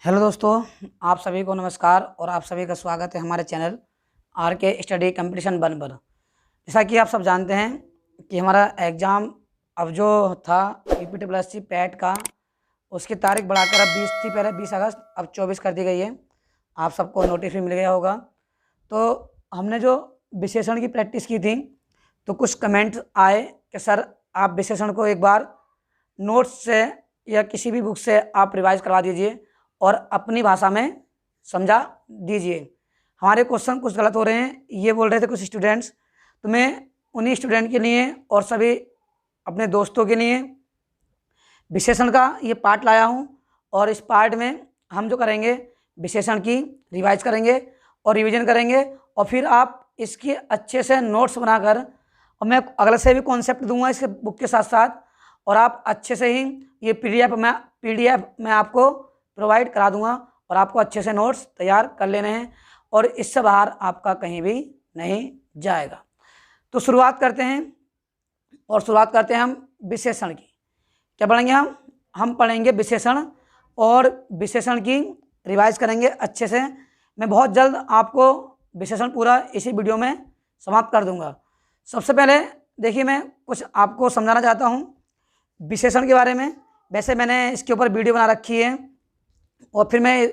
Hello दोस्तों, आप सभी को नमस्कार और आप सभी का स्वागत है हमारे चैनल आर के स्टडी कंपटीशन 1 पर। जैसा कि आप सब जानते हैं कि हमारा एग्ज़ाम अब जो था यूपीट्रिपलएससी पैट का, उसकी तारीख बढ़ाकर अब 20 थी, पहले 20 अगस्त, अब 24 कर दी गई है। आप सबको नोटिस भी मिल गया होगा। तो हमने जो विशेषण की प्रैक्टिस की थी, तो कुछ कमेंट्स आए कि सर आप विशेषण को एक बार नोट्स से या किसी भी बुक से आप रिवाइज करवा दीजिए और अपनी भाषा में समझा दीजिए। हमारे क्वेश्चन कुछ गलत हो रहे हैं, ये बोल रहे थे कुछ स्टूडेंट्स। तो मैं उन्हीं स्टूडेंट के लिए और सभी अपने दोस्तों के लिए विशेषण का ये पार्ट लाया हूँ, और इस पार्ट में हम जो करेंगे विशेषण की रिवाइज करेंगे और रिवीजन करेंगे, और फिर आप इसकी अच्छे से नोट्स बनाकर, और मैं अगले से भी कॉन्सेप्ट दूंगा इसके बुक के साथ साथ, और आप अच्छे से ही ये पीडीएफ में आपको प्रोवाइड करा दूंगा और आपको अच्छे से नोट्स तैयार कर लेने हैं, और इससे बाहर आपका कहीं भी नहीं जाएगा। तो शुरुआत करते हैं हम विशेषण की। क्या पढ़ेंगे हम पढ़ेंगे विशेषण, और विशेषण की रिवाइज करेंगे अच्छे से। मैं बहुत जल्द आपको विशेषण पूरा इसी वीडियो में समाप्त कर दूंगा। सबसे पहले देखिए, मैं कुछ आपको समझाना चाहता हूँ विशेषण के बारे में। वैसे मैंने इसके ऊपर वीडियो बना रखी है, और फिर मैं ये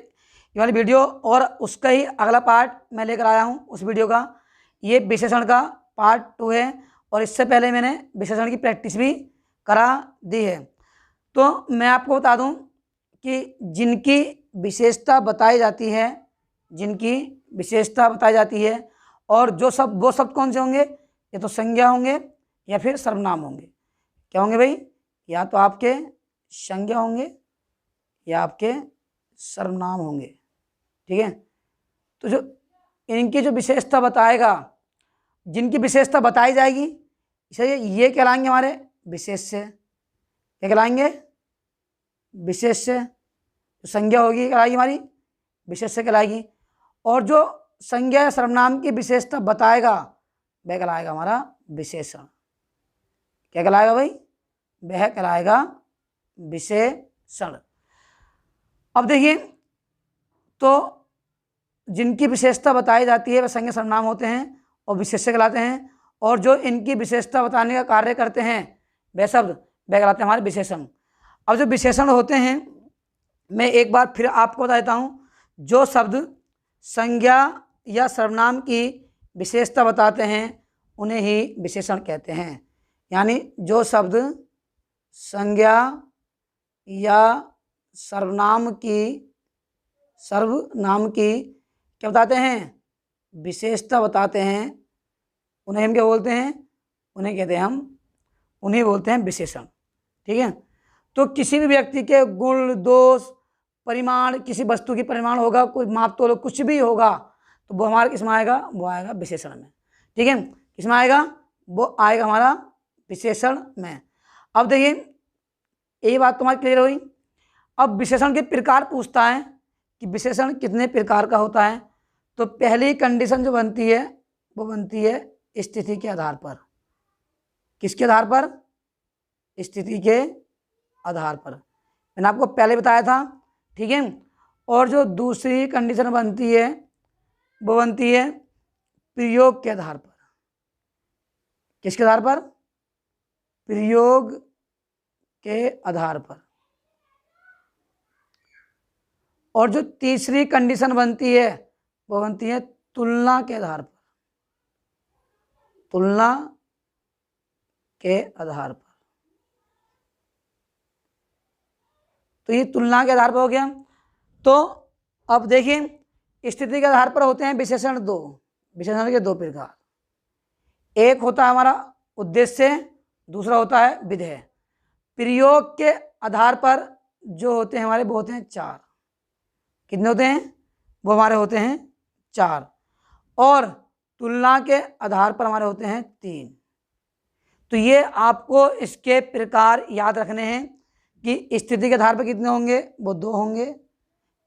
वाली वीडियो और उसका ही अगला पार्ट मैं लेकर आया हूँ उस वीडियो का। ये विशेषण का पार्ट 2 है, और इससे पहले मैंने विशेषण की प्रैक्टिस भी करा दी है। तो मैं आपको बता दूं कि जिनकी विशेषता बताई जाती है, और वो शब्द कौन से होंगे? या तो संज्ञा होंगे या फिर सर्वनाम होंगे। क्या होंगे भाई? या तो आपके संज्ञा होंगे या आपके सर्वनाम होंगे। ठीक है। तो जो इनकी जो विशेषता बताएगा, जिनकी विशेषता बताई जाएगी, इसे ये कहलाएंगे हमारे विशेष्य। क्या कहलाएंगे? विशेष्य। जो संज्ञा होगी कहलाएगी हमारी विशेष्य कहलाएगी, और जो संज्ञा या सर्वनाम की विशेषता बताएगा वह कहलाएगा हमारा विशेषण। क्या कहलाएगा भाई? वह कहलाएगा विशेषण। अब देखिए, तो जिनकी विशेषता बताई जाती है वह संज्ञा सर्वनाम होते हैं और विशेष्य कहलाते हैं, और जो इनकी विशेषता बताने का कार्य करते हैं वह शब्द वह कहलाते हैं हमारे विशेषण। अब जो विशेषण होते हैं, मैं एक बार फिर आपको बता देता हूँ। जो शब्द संज्ञा या सर्वनाम की विशेषता बताते हैं उन्हें ही विशेषण कहते हैं। यानी जो शब्द संज्ञा या सर्वनाम की क्या बताते हैं? विशेषता बताते हैं, उन्हें हम क्या बोलते हैं? उन्हें बोलते हैं विशेषण। ठीक है। तो किसी भी व्यक्ति के गुण, दोष, परिमाण, किसी वस्तु की परिमाण होगा, कोई माप तोल कुछ भी होगा, तो वो हमारा किसमें आएगा? वो आएगा विशेषण में। ठीक है। किसमें आएगा? वो आएगा हमारा विशेषण में। अब देखिए, यही बात तुम्हारी क्लियर हुई। अब विशेषण के प्रकार पूछता है कि विशेषण कितने प्रकार का होता है। तो पहली कंडीशन जो बनती है वो बनती है स्थिति के आधार पर। किसके आधार पर? स्थिति के आधार पर। मैंने आपको पहले बताया था। ठीक है। और जो दूसरी कंडीशन बनती है वो बनती है प्रयोग के आधार पर। किसके आधार पर? प्रयोग के आधार पर। और जो तीसरी कंडीशन बनती है वो बनती है तुलना के आधार पर। तुलना के आधार पर। तो ये तुलना के आधार पर हो गया। तो अब देखिए, स्थिति के आधार पर होते हैं विशेषण 2। विशेषण के 2 प्रकार। एक होता है हमारा उद्देश्य, दूसरा होता है विधेय। प्रयोग के आधार पर जो होते हैं हमारे वो होते हैं 4। कितने होते हैं? वो हमारे होते हैं 4। और तुलना के आधार पर हमारे होते हैं 3। तो ये आपको इसके प्रकार याद रखने हैं कि स्थिति के आधार पर कितने होंगे? वो 2 होंगे।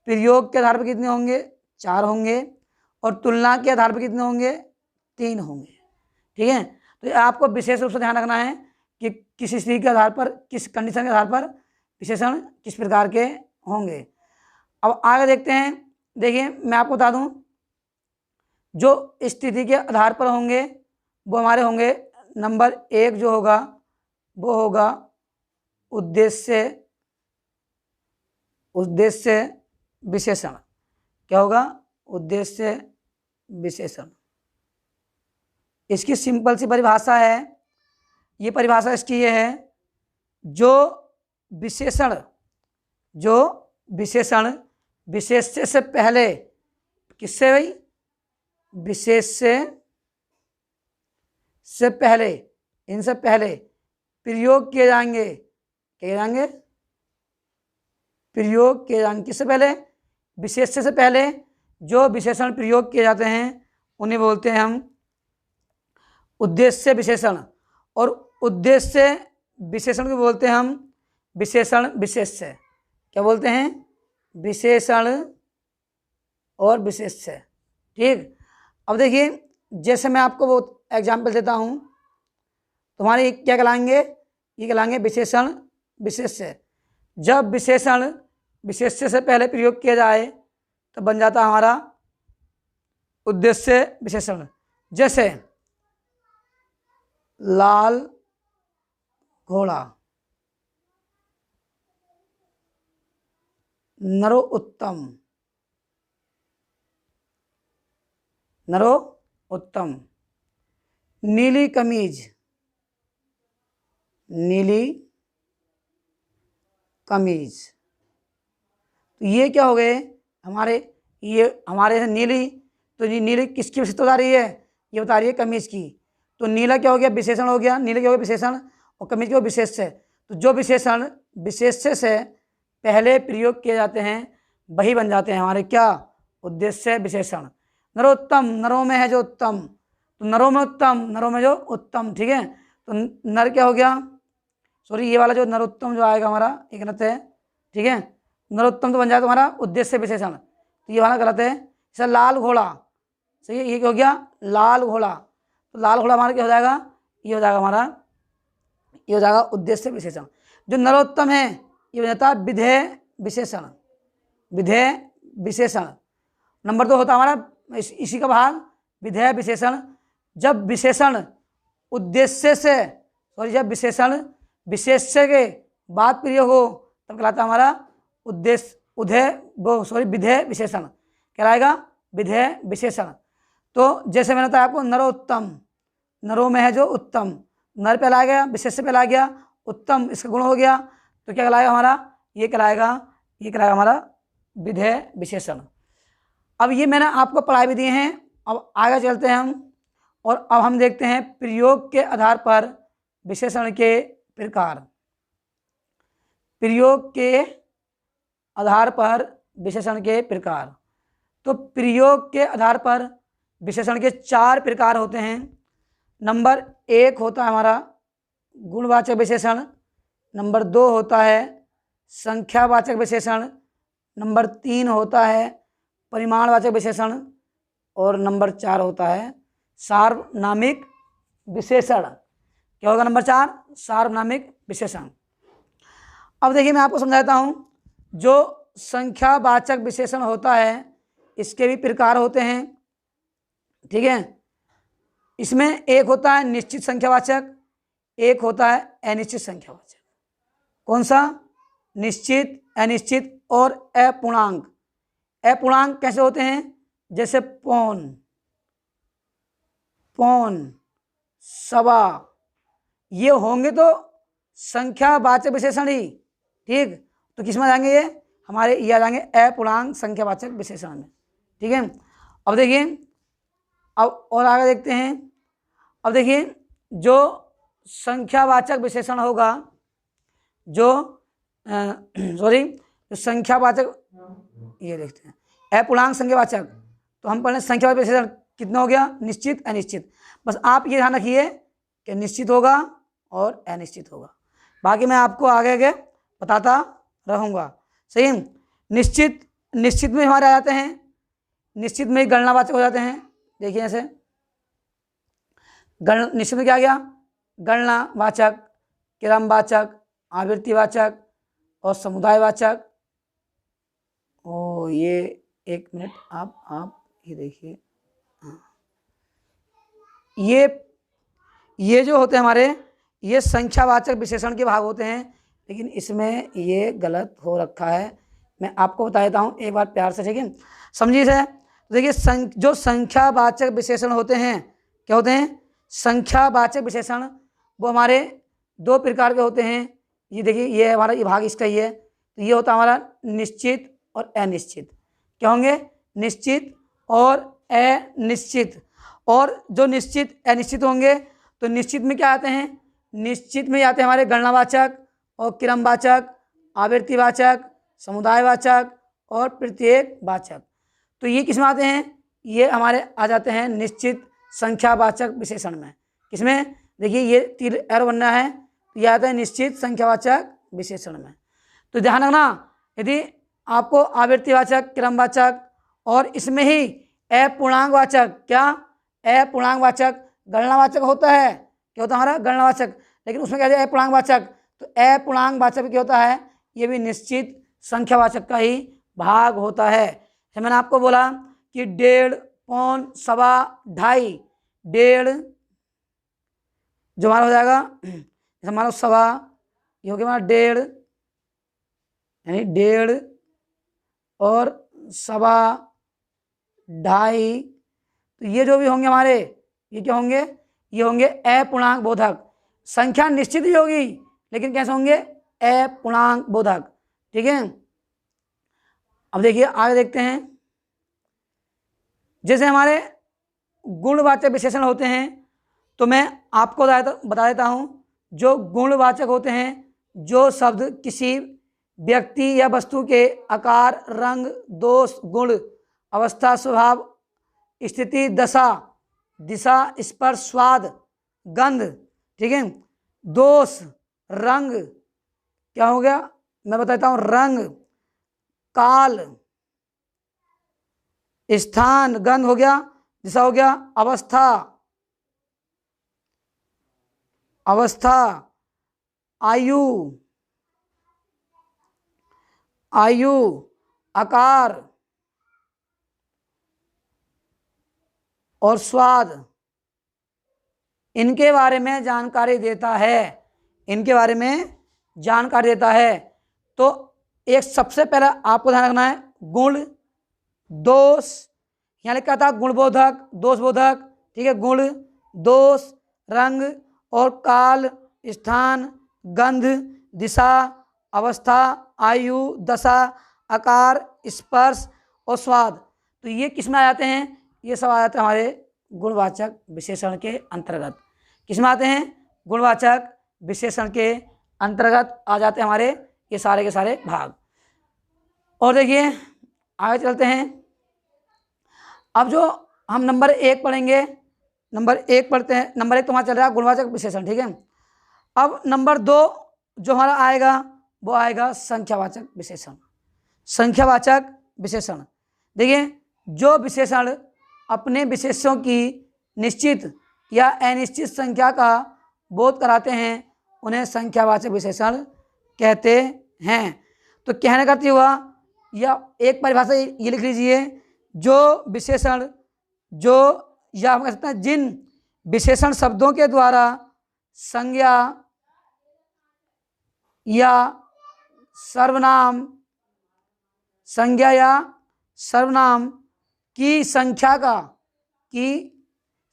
प्रयोग के आधार पर कितने होंगे? 4 होंगे। और तुलना के आधार पर कितने होंगे? 3 होंगे। ठीक है। तो आपको विशेष रूप से ध्यान रखना है कि किस स्थिति के आधार पर, किस कंडीशन के आधार पर विशेषण किस प्रकार के होंगे। अब आगे देखते हैं। देखिए मैं आपको बता दूं, जो स्थिति के आधार पर होंगे वो हमारे होंगे, नंबर 1 जो होगा वो होगा उद्देश्य विशेषण। क्या होगा? उद्देश्य विशेषण। इसकी सिंपल सी परिभाषा है, ये परिभाषा इसकी ये है, जो विशेषण विशेष्य से पहले, किससे भाई? विशेष्य से पहले, इनसे पहले प्रयोग किए जाएंगे। किए जाएंगे? प्रयोग किए जाएंगे। किससे पहले? विशेष्य से पहले जो विशेषण प्रयोग किए जाते हैं उन्हें बोलते हैं हम उद्देश्य विशेषण। और उद्देश्य विशेषण को बोलते हैं हम विशेषण विशेष्य। क्या बोलते हैं? विशेषण और विशेष्य। ठीक। अब देखिए, जैसे मैं आपको वो एग्जाम्पल देता हूँ, तुम्हारे क्या कहलाएंगे? ये कहलाएंगे विशेषण विशेष्य। जब विशेषण विशेष्य से पहले प्रयोग किया जाए तो बन जाता है हमारा उद्देश्य विशेषण। जैसे लाल घोड़ा, नरोत्तम, नरोत्तम, नीली कमीज, नीली कमीज। तो ये क्या हो गए हमारे? ये हमारे नीली, तो ये नीली किसकी विशेषता बता रही है? ये बता रही है कमीज की। तो नीला क्या हो गया? विशेषण हो गया। नीला क्या हो गया? विशेषण। और कमीज क्या हो? विशेष्य। तो जो विशेषण विशेष्य से पहले प्रयोग किए जाते हैं वही बन जाते हैं हमारे क्या? उद्देश्य विशेषण। नरोत्तम, नरों में है जो उत्तम, तो नरों में उत्तम, नरों में जो उत्तम। ठीक है। तो नर क्या हो गया? सॉरी, ये वाला जो नरोत्तम जो आएगा हमारा, ये गलत है। ठीक है। नरोत्तम तो बन जाएगा तुम्हारा उद्देश्य विशेषण, तो ये वाला गलत है। जैसे लाल घोड़ा, सही है, ये क्या हो गया? लाल घोड़ा। तो लाल घोड़ा हमारा क्या हो जाएगा? ये हो जाएगा हमारा, ये हो जाएगा उद्देश्य विशेषण। जो नरोत्तम है ये बन जाता है विधेय विशेषण। विधेय विशेषण। नंबर 2 होता है हमारा इसी का भाग विधेय विशेषण। जब विशेषण उद्देश्य से, सॉरी, जब विशेषण विशेष्य के बाद प्रयोग हो तब कहलाता है हमारा उद्देश्य उधेय वो सॉरी विधेय विशेषण कहलाएगा, विधेय विशेषण। तो जैसे मैंने बताया आपको, नरोत्तम, नरों में है जो उत्तम, नर पे ला गया, विशेष्य पे ला गया, उत्तम इसका गुण हो गया, तो क्या कहलाएगा हमारा? ये कहलाएगा हमारा विधेय विशेषण। अब ये मैंने आपको पढ़ाई भी दिए हैं। अब आगे चलते हैं हम, और अब हम देखते हैं प्रयोग के आधार पर विशेषण के प्रकार। प्रयोग के आधार पर विशेषण के प्रकार। तो प्रयोग के आधार पर विशेषण के 4 प्रकार होते हैं। नंबर 1 होता है हमारा गुणवाचक विशेषण, नंबर 2 होता है संख्यावाचक विशेषण, नंबर 3 होता है परिमाणवाचक विशेषण, और नंबर 4 होता है सार्वनामिक विशेषण। क्या होगा नंबर 4? सार्वनामिक विशेषण। अब देखिए मैं आपको समझाता हूँ। जो संख्यावाचक विशेषण होता है इसके भी प्रकार होते हैं। ठीक है। इसमें एक होता है निश्चित संख्यावाचक, एक होता है अनिश्चित संख्यावाचक। कौन सा? निश्चित, अनिश्चित और अपूर्णांक। अपूर्णांक कैसे होते हैं? जैसे पौन, पौन, सवा, ये होंगे तो संख्यावाचक विशेषण ही। ठीक। तो किस में जाएंगे? ये हमारे ये आ जाएंगे अपूर्णांक संख्यावाचक विशेषण में। ठीक है। अब देखिए, अब और आगे देखते हैं। अब देखिए, जो संख्यावाचक विशेषण होगा, जो सॉरी जो संख्यावाचक, ये देखते हैं अपूर्णांक संख्यावाचक, तो हम पढ़े संख्यावाचक विशेषण कितना हो गया? निश्चित, अनिश्चित। बस आप ये ध्यान रखिए कि निश्चित होगा और अनिश्चित होगा, बाकी मैं आपको आगे आगे बताता रहूँगा। सही। निश्चित में हमारे आ जाते हैं, निश्चित में गणनावाचक हो जाते हैं। देखिए ऐसे निश्चित में क्या आ गया? गणनावाचक, क्रमवाचक, आवृत्तिवाचक और समुदायवाचक और देखो ये, एक मिनट, आप ये देखिए, हाँ, ये जो होते हैं हमारे, ये संख्यावाचक विशेषण के भाग होते हैं, लेकिन इसमें ये गलत हो रखा है। मैं आपको बता देता हूँ एक बार प्यार से, ठीक है, समझिए इसे। तो देखिए जो संख्यावाचक विशेषण होते हैं, क्या होते हैं? संख्यावाचक विशेषण वो हमारे दो प्रकार के होते हैं। ये देखिए, ये हमारा ये भाग इसका ही है। तो ये होता है हमारा निश्चित और अनिश्चित। क्या होंगे? निश्चित और अनिश्चित। और जो निश्चित अनिश्चित होंगे, तो निश्चित में क्या आते हैं? निश्चित में आते हैं हमारे गणनावाचक और क्रमवाचक, आवृत्तिवाचक, समुदायवाचक और प्रत्येकवाचक। तो ये किस में आते हैं? ये हमारे आ जाते हैं निश्चित संख्यावाचक विशेषण में। किसमें? देखिए ये तीर एरो बनना है, तो यह आता है निश्चित संख्यावाचक विशेषण में। तो ध्यान रखना, यदि आपको आवृत्तिवाचक, क्रमवाचक और इसमें ही अपूर्णांकवाचक, क्या अपूर्णांकवाचक, गणनावाचक होता है, क्या होता है हमारा? गणनावाचक। लेकिन उसमें क्या है? अपूर्णांकवाचक। तो अपूर्णांकवाचक क्या होता है? ये भी निश्चित संख्यावाचक का ही भाग होता है। जैसे मैंने आपको बोला कि 1.5, पौन, सवा, ढाई। 1.5 जो हमारा हो जाएगा, जैसे हमारा सवा, ये हो गया हमारा 1.5, यानी 1.5 और सवा, ढाई। तो ये जो भी होंगे हमारे, ये क्या होंगे? ये होंगे अपूर्णांक बोधक। संख्या निश्चित ही होगी, लेकिन कैसे होंगे? अपूर्णांक बोधक। ठीक है, अब देखिए आगे देखते हैं। जैसे हमारे गुणवाचक विशेषण होते हैं, तो मैं आपको बता देता हूं। जो गुणवाचक होते हैं, जो शब्द किसी व्यक्ति या वस्तु के आकार, रंग, दोष, गुण, अवस्था, स्वभाव, स्थिति, दशा, दिशा, स्पर्श, स्वाद, गंध, ठीक है, दोष, रंग, क्या हो गया मैं बताता हूं, रंग, काल, स्थान, गंध हो गया, दिशा हो गया, अवस्था, आयु, आकार और स्वाद, इनके बारे में जानकारी देता है। इनके बारे में जानकारी देता है। तो एक सबसे पहला आपको ध्यान रखना है, गुण, दोष, यहाँ लिखा था गुणबोधक, दोषबोधक, ठीक है, गुण, दोष, रंग और काल, स्थान, गंध, दिशा, अवस्था, आयु, दशा, आकार, स्पर्श और स्वाद। तो ये किस में आ जाते हैं? ये सब आ जाते हैं हमारे गुणवाचक विशेषण के अंतर्गत। किस में आते हैं? गुणवाचक विशेषण के अंतर्गत आ जाते हैं हमारे ये सारे के सारे भाग। और देखिए आगे चलते हैं। अब जो हम नंबर 1 पढ़ेंगे, नंबर 1 पढ़ते हैं। नंबर 1 तो हमारा चल रहा है गुणवाचक विशेषण, ठीक है। अब नंबर 2 जो हमारा आएगा, वो आएगा संख्यावाचक विशेषण। संख्यावाचक विशेषण, देखिए जो विशेषण अपने विशेषों की निश्चित या अनिश्चित संख्या का बोध कराते हैं, उन्हें संख्यावाचक विशेषण कहते हैं। तो कहने का अर्थ हुआ, या एक परिभाषा ये लिख लीजिए, जो विशेषण, जो या हम कह सकते हैं जिन विशेषण शब्दों के द्वारा संज्ञा या सर्वनाम, संज्ञा या सर्वनाम की संख्या का, की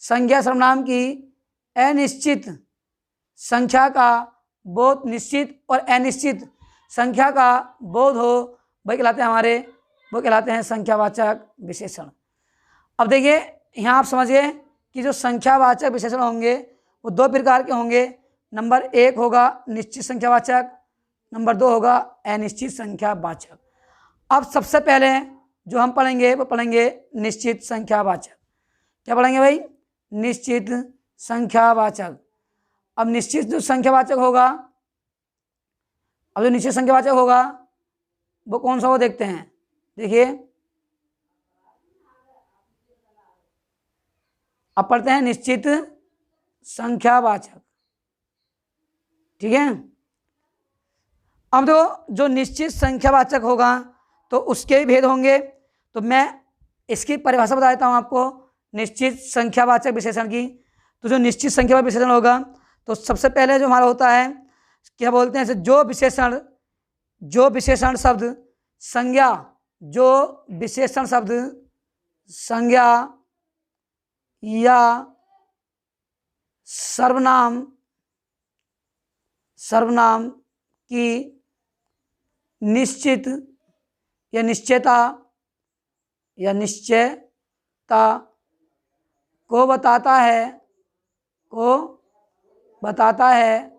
संज्ञा सर्वनाम की अनिश्चित संख्या का बोध, निश्चित और अनिश्चित संख्या का बोध हो, वही कहलाते हैं हमारे, वो कहलाते हैं संख्यावाचक विशेषण। अब देखिए यहाँ आप समझिए कि जो संख्यावाचक विशेषण होंगे वो 2 प्रकार के होंगे। नंबर 1 होगा निश्चित संख्यावाचक, नंबर 2 होगा अनिश्चित संख्यावाचक। अब सबसे पहले जो हम पढ़ेंगे वो पढ़ेंगे निश्चित संख्यावाचक। क्या पढ़ेंगे भाई? निश्चित संख्यावाचक। अब निश्चित जो संख्यावाचक होगा, अब जो निश्चित संख्यावाचक होगा वो कौन सा, वो देखते हैं। देखिए अब पढ़ते हैं निश्चित संख्यावाचक, ठीक है। अब जो निश्चित संख्यावाचक होगा, तो उसके भी भेद होंगे। तो मैं इसकी परिभाषा बता देता हूँ आपको निश्चित संख्यावाचक विशेषण की। तो जो निश्चित संख्यावाचक विशेषण होगा, तो सबसे पहले जो हमारा होता है, क्या बोलते हैं, जो विशेषण शब्द संज्ञा, जो विशेषण शब्द संज्ञा या सर्वनाम की निश्चित या निश्चयता को बताता है,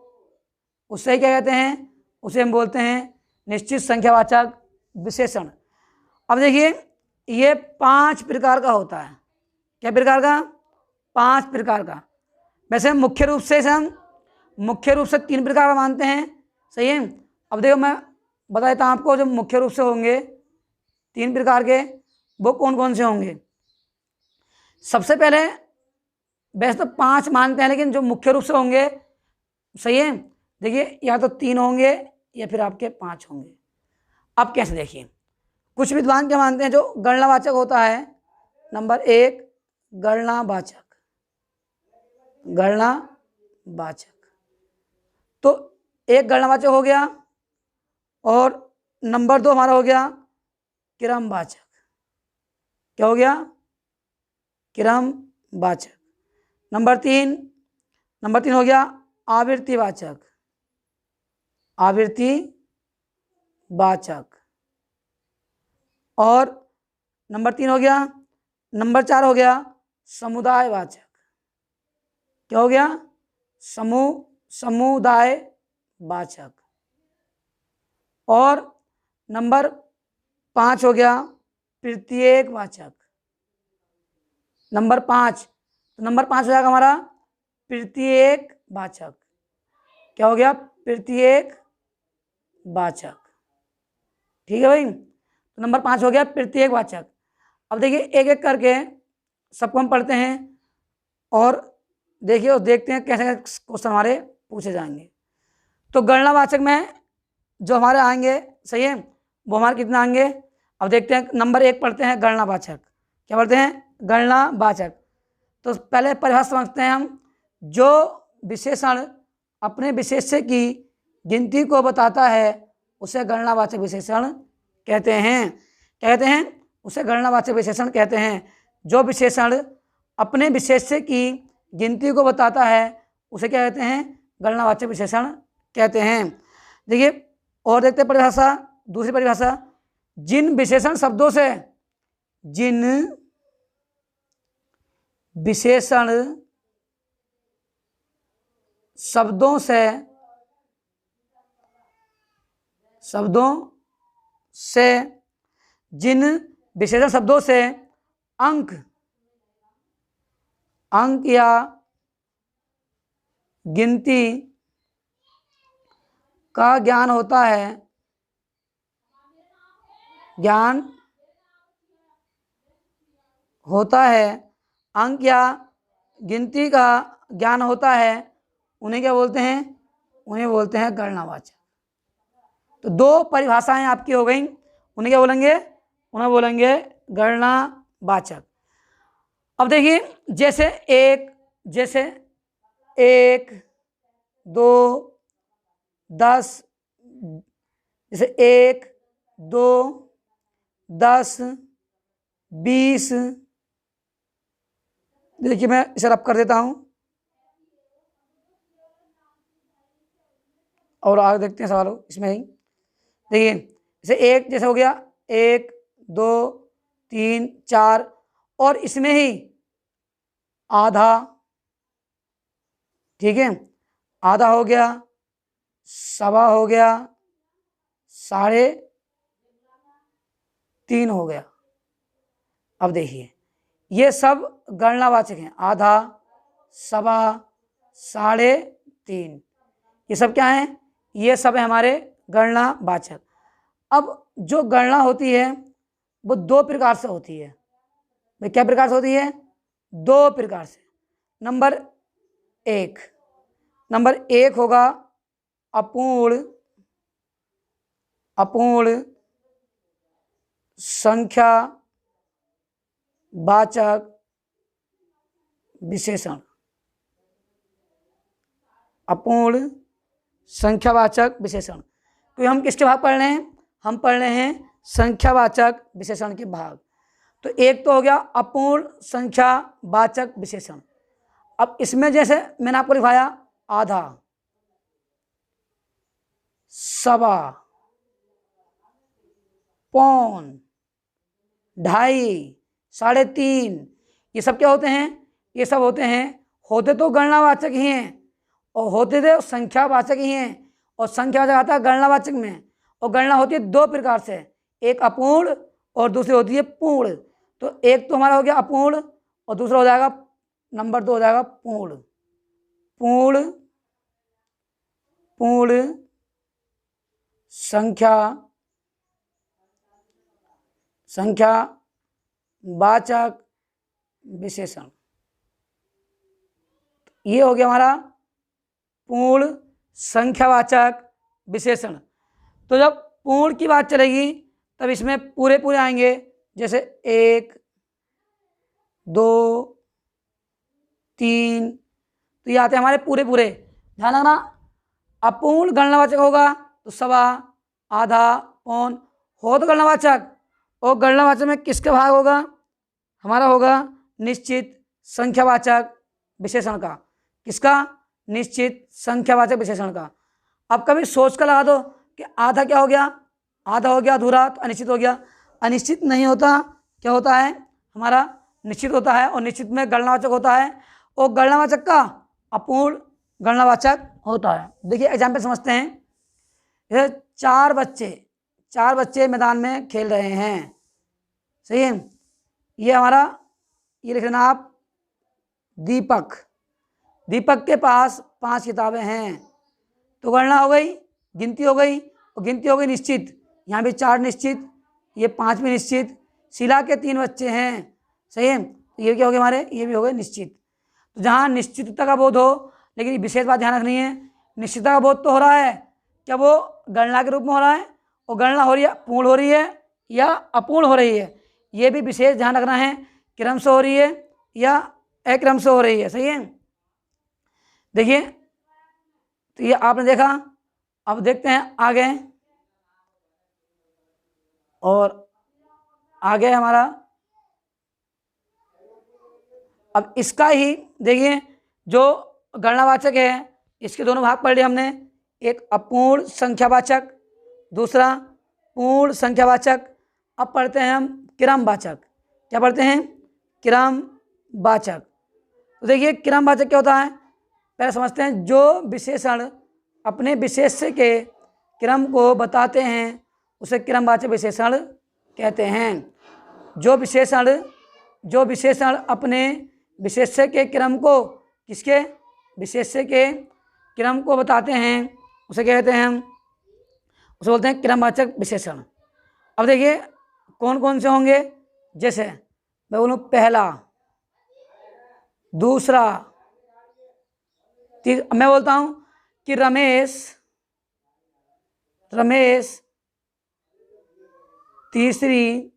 उसे क्या कहते हैं, उसे हम बोलते हैं निश्चित संख्यावाचक विशेषण। अब देखिए ये 5 प्रकार का होता है। क्या प्रकार का? 5 प्रकार का। वैसे मुख्य रूप से 3 प्रकार का मानते हैं, सही है। अब देखो मैं बता देता हूँ आपको, जो मुख्य रूप से होंगे 3 प्रकार के, वो कौन कौन से होंगे। सबसे पहले वैसे तो 5 मानते हैं, लेकिन जो मुख्य रूप से होंगे, सही है, देखिए या तो 3 होंगे या फिर आपके 5 होंगे। अब कैसे देखिए, कुछ विद्वान क्या मानते हैं, जो गणनावाचक होता है, नंबर 1 गणनावाचक, तो एक गणनावाचक हो गया, और नंबर 2 हमारा हो गया क्रमवाचक। क्या हो गया? क्रमवाचक। नंबर 3 हो गया आवृत्तिवाचक, और नंबर 3 हो गया, नंबर 4 हो गया समुदायवाचक। क्या हो गया? समुदायवाचक। और नंबर 5 हो गया प्रत्येकवाचक। नंबर 5 हो जाएगा हमारा प्रत्येकवाचक। क्या हो गया? प्रत्येकवाचक। ठीक है भाई, तो नंबर 5 हो गया प्रत्येकवाचक। अब देखिए एक एक करके सबको हम पढ़ते हैं, और देखिए और देखते हैं कैसे क्वेश्चन हमारे पूछे जाएंगे। तो गणनावाचक में जो हमारे आएंगे, सही है, वो हमारे कितने आएंगे। अब देखते हैं, नंबर 1 पढ़ते हैं गणनावाचक। क्या पढ़ते हैं? गणनावाचक। तो पहले परिभाषा समझते हैं हम। जो विशेषण अपने विशेष्य की गिनती को बताता है, उसे गणनावाचक विशेषण कहते हैं। कहते हैं उसे गणनावाचक विशेषण कहते हैं। जो विशेषण अपने विशेष्य की गिनती को बताता है, उसे क्या कहते हैं? गणनावाचक विशेषण कहते हैं। देखिए और देखते हैं परिभाषा, दूसरी परिभाषा, जिन विशेषण शब्दों से जिन विशेषण शब्दों से अंक या गिनती का ज्ञान होता है, अंक या गिनती का ज्ञान होता है, उन्हें क्या बोलते हैं? उन्हें बोलते हैं गणनावाचक। तो 2 परिभाषाएं आपकी हो गई, उन्हें क्या बोलेंगे? उन्हें बोलेंगे गणनावाचक। अब देखिए जैसे 1, 2, 10, जैसे 1, 2, 10, 20। देखिए मैं इसे रब कर देता हूं, और आगे देखते हैं सवालों इसमें ही। देखिए जैसे 1 जैसे हो गया 1, 2, 3, 4, और इसमें ही आधा, ठीक है, आधा हो गया, सवा हो गया, 3.5 हो गया। अब देखिए ये सब गणनावाचक हैं, आधा, सवा, 3.5, ये सब क्या है? ये सब है हमारे गणनावाचक। अब जो गणना होती है वो 2 प्रकार से होती है। भाई क्या प्रकार से होती है? 2 प्रकार से। नंबर 1 होगा अपूर्ण संख्या वाचक विशेषण। अपूर्ण संख्यावाचक विशेषण। तो हम किसके भाग पढ़ रहे हैं? हम पढ़ रहे हैं संख्यावाचक विशेषण के भाग। तो एक तो हो गया अपूर्ण संख्यावाचक विशेषण। अब इसमें जैसे मैंने आपको लिखवाया आधा, सवा, पौन, ढाई, 3.5, ये सब क्या होते हैं? ये सब होते हैं, होते तो गणनावाचक ही हैं और होते थे संख्यावाचक ही हैं। और संख्यावाचक आता है गणनावाचक में। और गणना होती है दो प्रकार से, एक अपूर्ण और दूसरी होती है पूर्ण। तो एक तो हमारा हो गया अपूर्ण और दूसरा हो जाएगा, नंबर 2 हो जाएगा पूर्ण। पूर्ण पूर्ण संख्यावाचक विशेषण। ये हो गया हमारा पूर्ण संख्यावाचक विशेषण। तो जब पूर्ण की बात चलेगी तब इसमें पूरे पूरे आएंगे, जैसे 1, 2, 3, तो ये आते हैं हमारे पूरे पूरे। ध्यान रखना, अपूर्ण गणनावाचक होगा तो सवा, आधा, पौन, हो तो गणनावाचक। और गणनावाचक में किसका भाग होगा? हमारा होगा निश्चित संख्यावाचक विशेषण का। किसका? निश्चित संख्यावाचक विशेषण का। अब कभी सोच कर लगा दो कि आधा क्या हो गया? आधा हो गया अधूरा, तो अनिश्चित हो गया। अनिश्चित नहीं होता, क्या होता है? हमारा निश्चित होता है। और निश्चित में गणनावाचक होता है और गणनावाचक का अपूर्ण गणनावाचक होता है। देखिए एग्जाम्पल समझते हैं। ये चार बच्चे मैदान में खेल रहे हैं, सही है। ये हमारा, ये लिख लेना आप, दीपक के पास 5 किताबें हैं। तो गणना हो गई, गिनती हो गई, और गिनती हो गई निश्चित। यहाँ भी 4 निश्चित, ये 5 भी निश्चित। शीला के 3 बच्चे हैं, सही है। तो ये क्या हो गए हमारे? ये भी हो गए निश्चित। तो जहाँ निश्चितता का बोध हो, लेकिन विशेष बात ध्यान रखनी है, निश्चितता का बोध तो हो रहा है, क्या वो गणना के रूप में हो रहा है? और गणना हो रही है, पूर्ण हो रही है या अपूर्ण हो रही है? ये भी विशेष ध्यान रखना है, क्रम से हो रही है या अक्रम से हो रही है, सही है। देखिए, तो ये आपने देखा। अब देखते हैं आगे, और आगे हमारा, अब इसका ही देखिए, जो गणनावाचक है इसके दोनों भाग पढ़ लिए हमने, एक अपूर्ण संख्यावाचक, दूसरा पूर्ण संख्यावाचक। अब पढ़ते हैं हम क्रमवाचक। क्या पढ़ते हैं? क्रमवाचक। तो देखिए क्रमवाचक क्या होता है, पहले समझते हैं। जो विशेषण अपने विशेष्य के क्रम को बताते हैं उसे क्रमवाचक विशेषण कहते हैं। जो विशेषण अपने विशेष्य के क्रम को, किसके? विशेष्य के क्रम को बताते हैं उसे कहते हैं हम, उसे बोलते हैं क्रमवाचक विशेषण। अब देखिए कौन कौन से होंगे, जैसे मैं बोलूँ पहला, दूसरा, मैं बोलता हूँ कि रमेश तीसरी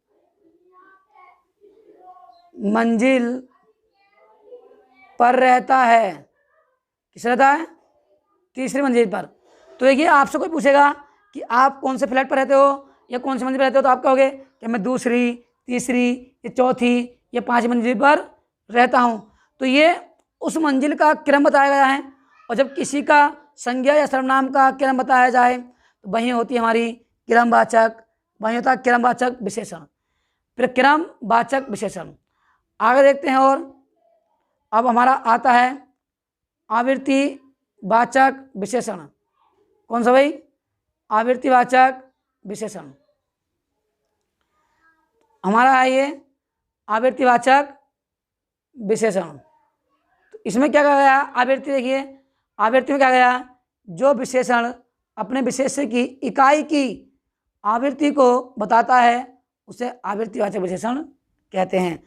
मंजिल पर रहता है। किस रहता है? तीसरी मंजिल पर। तो देखिए आपसे कोई पूछेगा कि आप कौन से फ्लैट पर रहते हो या कौन सी मंजिल पर रहते हो, तो आप कहोगे कि मैं दूसरी, तीसरी, या चौथी या 5वीं मंजिल पर रहता हूँ। तो ये उस मंजिल का क्रम बताया गया है। और जब किसी का संज्ञा या सर्वनाम का क्रम बताया जाए तो वहीं होती है हमारी क्रमवाचक, वहीं होता है क्रमवाचक विशेषण। फिर क्रमवाचक विशेषण आगे देखते हैं। और अब हमारा आता है आवृत्तिवाचक विशेषण। कौन सा भाई? आवृत्तिवाचक विशेषण हमारा है ये आवृत्तिवाचक विशेषण। तो इसमें क्या कहा गया? आवृत्ति, देखिए आवृत्ति में क्या गया, जो विशेषण अपने विशेष्य की इकाई की आवृत्ति को बताता है उसे आवृत्तिवाचक विशेषण कहते हैं।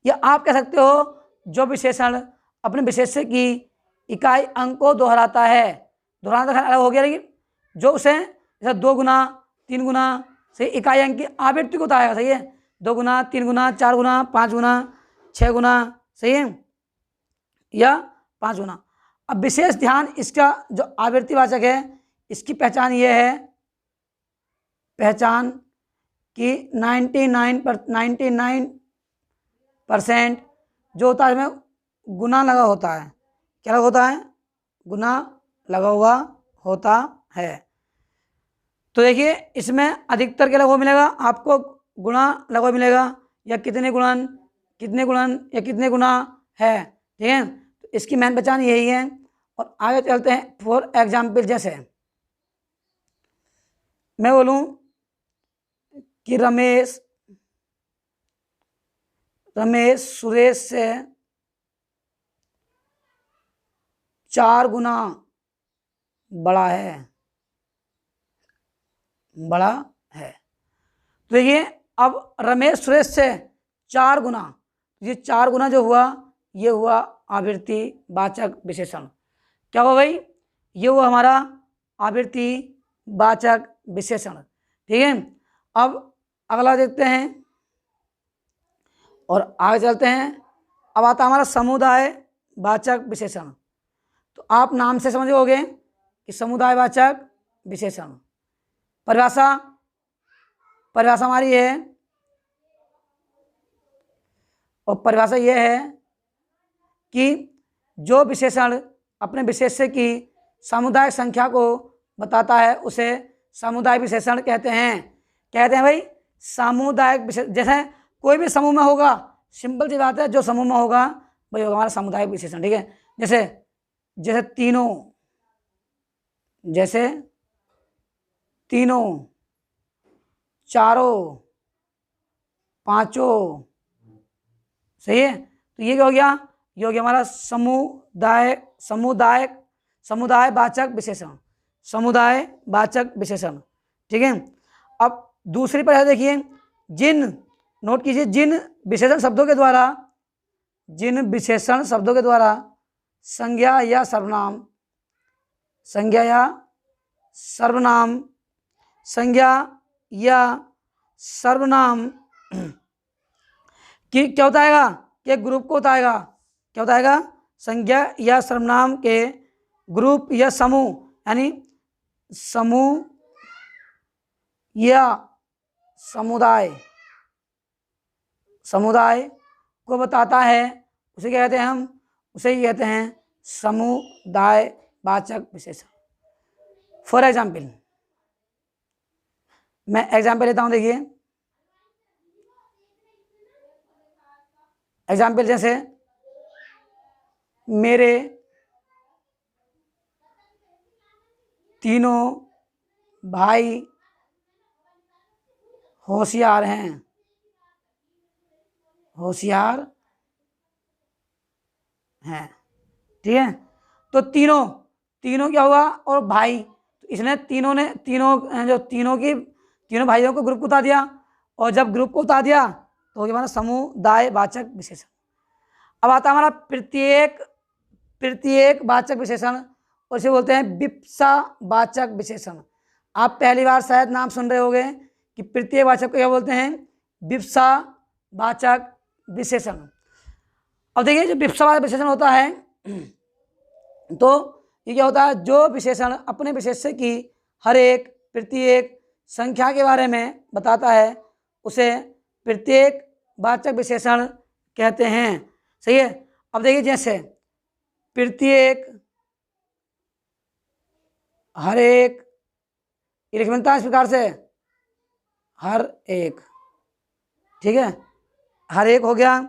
या आप कह सकते हो जो विशेषण अपने विशेष्य की इकाई अंक को दोहराता है, दोहराना अलग हो गया, लेकिन जो उसे जैसे 2 गुना, 3 गुना, सही, इकाई अंक की आवृत्ति को बताएगा। सही है, 2 गुना, 3 गुना, 4 गुना, 5 गुना, 6 गुना, सही है, या 5 गुना। अब विशेष ध्यान इसका जो आवृत्तिवाचक है इसकी पहचान ये है, पहचान कि 99% जो होता है इसमें गुना लगा होता है। क्या लगा होता है? गुना लगा हुआ होता है। तो देखिए इसमें अधिकतर क्या लगा हुआ मिलेगा आपको? गुणा लगा हुआ मिलेगा, या कितने गुणन, कितने गुणन या कितने गुना है। ठीक है, तो इसकी मेन पहचान यही है। और आगे चलते हैं। फॉर एग्जाम्पल, जैसे मैं बोलूं कि रमेश सुरेश से 4 गुना बड़ा है, बड़ा है। तो देखिए अब रमेश सुरेश से 4 गुना, ये 4 गुना जो हुआ ये हुआ आवृत्ति वाचक विशेषण। क्या हुआ भाई? ये हुआ हमारा आवृत्ति वाचक विशेषण। ठीक है, अब अगला देखते हैं और आगे चलते हैं। अब आता हमारा समुदाय वाचक विशेषण। तो आप नाम से समझ गए कि समुदाय वाचक विशेषण परिभाषा हमारी है, और परिभाषा यह है कि जो विशेषण अपने विशेष्य की सामुदायिक संख्या को बताता है उसे सामुदायिक विशेषण कहते हैं भाई। सामुदायिक विशेष, जैसे कोई भी समूह में होगा, सिंपल सी बात है, जो समूह में होगा वही होगा हमारा सामुदायिक विशेषण। ठीक है, जैसे तीनों, चारों, पांचों, सही है। तो ये क्या हो गया? ये हो गया हमारा समुदाय वाचक विशेषण, समुदाय वाचक विशेषण। ठीक है, अब दूसरी परिभाषा देखिए, नोट कीजिए, जिन विशेषण शब्दों के द्वारा संज्ञा या सर्वनाम कि क्या होता है कि ग्रुप को बताएगा। क्या बताएगा? संज्ञा या सर्वनाम के ग्रुप या समूह, यानी समूह या समुदाय को बताता है, उसे क्या कहते हैं? हम उसे ही कहते हैं समुदाय वाचक विशेषण। फॉर एग्जाम्पल, मैं एग्जाम्पल लेता हूं। देखिए एग्जाम्पल, जैसे मेरे तीनों भाई होशियार हैं, ठीक है। तो तीनों क्या हुआ? और भाई, तो इसने तीनों भाइयों को ग्रुप को बता दिया, और जब ग्रुप को बता दिया तो हमारा समुदाय वाचक विशेषण। अब आता हमारा प्रत्येक वाचक विशेषण, और इसे बोलते हैं विप्सा वाचक विशेषण। आप पहली बार शायद नाम सुन रहे होंगे कि प्रत्येक वाचक को क्या बोलते हैं? विप्सा वाचक विशेषण। अब देखिए जो विप्सा वाचक विशेषण होता है तो ये क्या होता है? जो विशेषण अपने विशेष्य की प्रत्येक संख्या के बारे में बताता है उसे प्रत्येक वाचक विशेषण कहते हैं। सही है। अब देखिए जैसे प्रत्येक, हर एक, ये लिख मिलता है इस प्रकार से, हर एक। ठीक है, हर एक हो गया,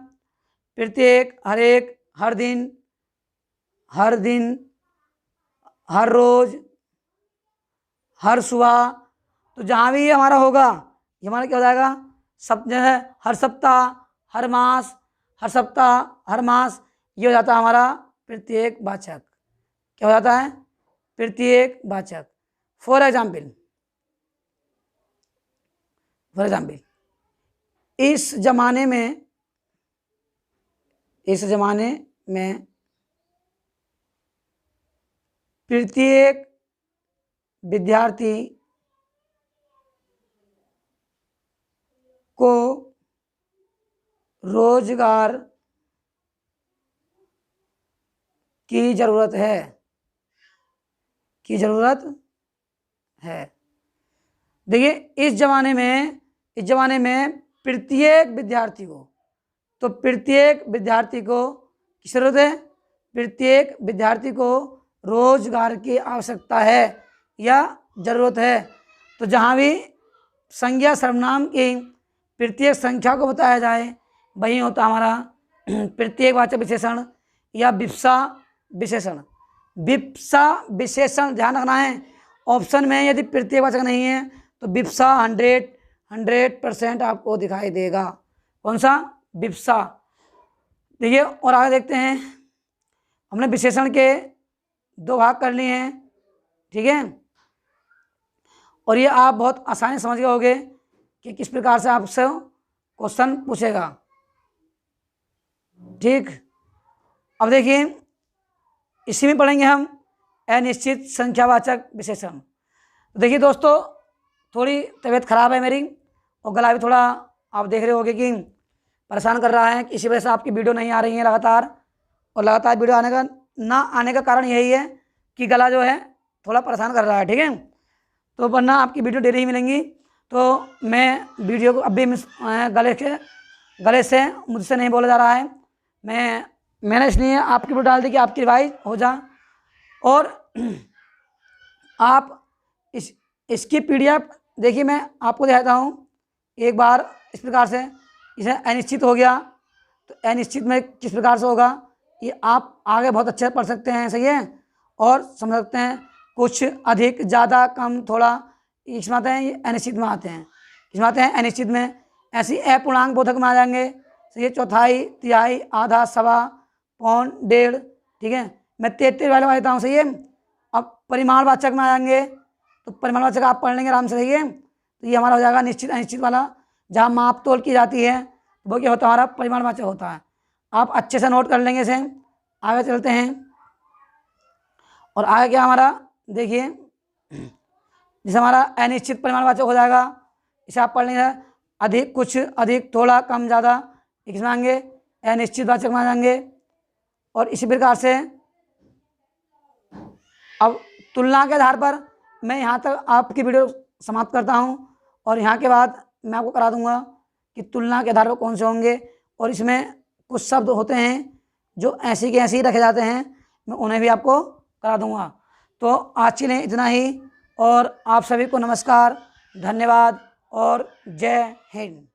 प्रत्येक, हर एक, हर दिन, हर रोज, हर सुबह। तो जहाँ भी ये हमारा होगा ये हमारा क्या हो जाएगा? सब जो है हर सप्ताह, हर मास, हर सप्ताह, हर मास, ये हो जाता है हमारा प्रत्येक वाचक। क्या हो जाता है? प्रत्येक वाचक। फॉर एग्जाम्पल, इस जमाने में प्रत्येक विद्यार्थी को रोजगार की जरूरत है। देखिए इस ज़माने में प्रत्येक विद्यार्थी को, तो प्रत्येक विद्यार्थी को किस जरूरत है? प्रत्येक विद्यार्थी को रोजगार की आवश्यकता है या ज़रूरत है। तो जहाँ भी संज्ञा सर्वनाम की प्रत्येक संख्या को बताया जाए वही होता हमारा प्रत्येकवाचक विशेषण या विप्सा विशेषण। विप्सा विशेषण ध्यान रखना है, ऑप्शन में यदि प्रत्येकवाचक नहीं है तो विप्सा 100% आपको दिखाई देगा। कौन सा? विप्सा। देखिए और आगे देखते हैं, हमने विशेषण के 2 भाग कर लिए हैं, ठीक है। और ये आप बहुत आसानी से समझ गए होंगे कि किस प्रकार से आपसे क्वेश्चन पूछेगा, ठीक। अब देखिए इसी में पढ़ेंगे हम अनिश्चित संख्यावाचक विशेषण। तो देखिए दोस्तों, थोड़ी तबीयत खराब है मेरी और गला भी थोड़ा आप देख रहे होंगे कि परेशान कर रहा है, इसी वजह से आपकी वीडियो नहीं आ रही है लगातार। और लगातार वीडियो आने का कारण यही है कि गला जो है थोड़ा परेशान कर रहा है, ठीक है। तो वरना आपकी वीडियो डेली ही मिलेंगी। तो मैं वीडियो को अभी गले से मुझसे नहीं बोला जा रहा है, मैंने इसलिए आपकी वीडियो डाल दी कि आपकी रिवाइज हो जा। और आप इसकी PDF देखिए, मैं आपको दिखाता हूँ एक बार। इस प्रकार से इसे अनिश्चित हो गया, तो अनिश्चित में किस प्रकार से होगा ये आप आगे बहुत अच्छे से पढ़ सकते हैं, सही है, और समझ सकते हैं। कुछ, अधिक, ज़्यादा, कम, थोड़ा, इसमें आते हैं, ये अनिश्चित में आते हैं। इसमें आते हैं अनिश्चित में। ऐसी अपूर्णांक बोधक में आ जाएंगे, सही है, चौथाई, तिहाई, आधा, सवा, पौन, डेढ़, ठीक है। मैं 33 वाले में देता हूँ, सही है। अब परिमाणवाचक में आ जाएंगे, तो परिमाणवाचक आप पढ़ लेंगे आराम से, सही है। तो ये हमारा हो जाएगा निश्चित अनिश्चित वाला, जहाँ माप तोल की जाती है वो क्या होता है? हमारा परिमाणवाचक होता है। आप अच्छे से नोट कर लेंगे इसे। आगे चलते हैं और आगे क्या हमारा देखिए, जैसे हमारा अनिश्चित परिमाणवाचक हो जाएगा, इसे आप पढ़ लेंगे। अधिक, कुछ, अधिक, थोड़ा, कम, ज़्यादा, इसमें आएंगे अनिश्चित वाचक में आ जाएंगे। और इसी प्रकार से अब तुलना के आधार पर मैं यहाँ तक आपकी वीडियो समाप्त करता हूँ, और यहाँ के बाद मैं आपको करा दूँगा कि तुलना के आधार पर कौन से होंगे। और इसमें कुछ शब्द होते हैं जो ऐसे के ऐसे ही रखे जाते हैं, मैं उन्हें भी आपको करा दूँगा। तो आज के लिए इतना ही, और आप सभी को नमस्कार, धन्यवाद और जय हिंद।